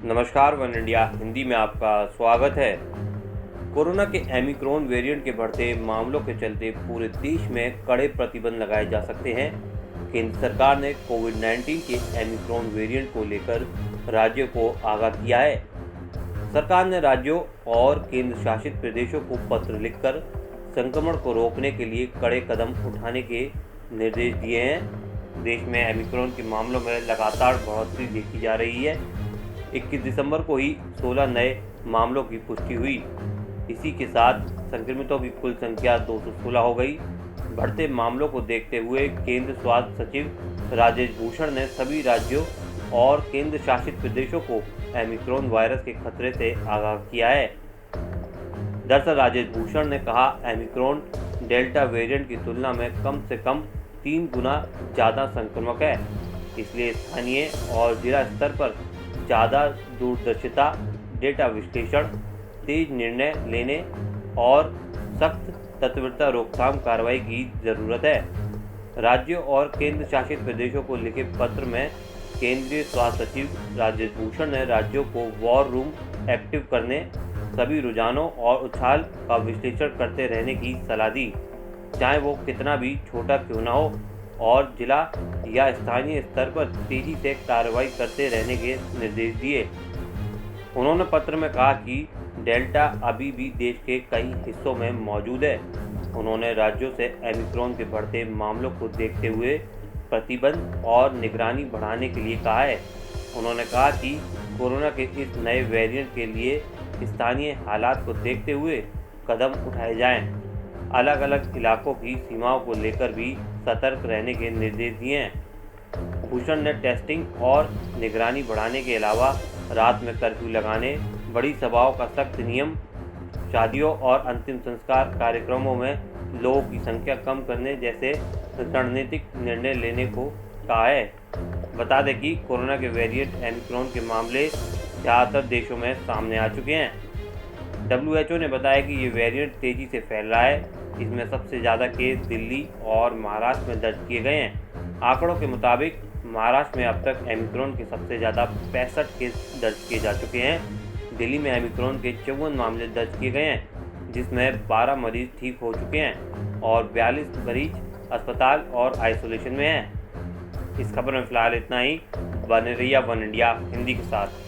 नमस्कार, one India Hindi में आपका स्वागत है। कोरोना के ओमिक्रॉन वेरिएंट के बढ़ते मामलों के चलते पूरे देश में कड़े प्रतिबंध लगाए जा सकते हैं। केंद्र सरकार ने कोविड-19 के ओमिक्रॉन वेरिएंट को लेकर राज्यों को आगाह किया है। सरकार ने राज्यों और केंद्र शासित प्रदेशों को पत्र लिखकर संक्रमण को रोकने के लिए कड़े कदम उठाने के निर्देश दिए हैं। देश में ओमिक्रॉन के मामलों में लगातार बढ़ोतरी देखी जा रही है। 21 दिसंबर को ही 16 नए मामलों की पुष्टि हुई। इसी के साथ संक्रमितों की कुल संख्या 216 हो गई। बढ़ते मामलों को देखते हुए केंद्र स्वास्थ्य सचिव राजेश भूषण ने सभी राज्यों और केंद्र शासित प्रदेशों को ओमिक्रॉन वायरस के खतरे से आगाह किया है। दरअसल राजेश भूषण ने कहा, ओमिक्रॉन डेल्टा वेरिएंट की तुलना में कम से कम 3 गुना ज़्यादा संक्रामक है। इसलिए स्थानीय और जिला स्तर पर ज़्यादा दूरदर्शिता, डेटा विश्लेषण, तेज निर्णय लेने और सख्त तत्परता रोकथाम कार्रवाई की ज़रूरत है। राज्यों और केंद्र शासित प्रदेशों को लिखे पत्र में केंद्रीय स्वास्थ्य सचिव राजेश भूषण ने राज्यों को वॉर रूम एक्टिव करने, सभी रुझानों और उछाल का विश्लेषण करते रहने की सलाह दी, चाहे वो कितना भी छोटा क्यों ना हो, और जिला या स्थानीय स्तर पर तेजी से कार्रवाई करते रहने के निर्देश दिए। उन्होंने पत्र में कहा कि डेल्टा अभी भी देश के कई हिस्सों में मौजूद है। उन्होंने राज्यों से ओमिक्रॉन के बढ़ते मामलों को देखते हुए प्रतिबंध और निगरानी बढ़ाने के लिए कहा है। उन्होंने कहा कि कोरोना के इस नए वेरिएंट के लिए स्थानीय हालात को देखते हुए कदम उठाए जाएं। अलग अलग इलाकों की सीमाओं को लेकर भी सतर्क रहने के निर्देश दिए हैं। भूषण ने टेस्टिंग और निगरानी बढ़ाने के अलावा रात में कर्फ्यू लगाने, बड़ी सभाओं का सख्त नियम, शादियों और अंतिम संस्कार कार्यक्रमों में लोगों की संख्या कम करने जैसे रणनीतिक निर्णय लेने को कहा है। बता दें कि कोरोना के वेरिएंट ओमिक्रॉन के मामले ज़्यादातर देशों में सामने आ चुके हैं। WHO ने बताया कि ये वेरिएंट तेज़ी से फैल रहा है। इसमें सबसे ज़्यादा केस दिल्ली और महाराष्ट्र में दर्ज किए गए हैं। आंकड़ों के मुताबिक महाराष्ट्र में अब तक ओमिक्रॉन के सबसे ज़्यादा 65 केस दर्ज किए जा चुके हैं। दिल्ली में ओमिक्रॉन के 54 मामले दर्ज किए गए हैं, जिसमें 12 मरीज ठीक हो चुके हैं और 42 मरीज अस्पताल और आइसोलेशन में हैं। इस खबर में फ़िलहाल इतना ही। बने रहिए वन इंडिया हिंदी के साथ।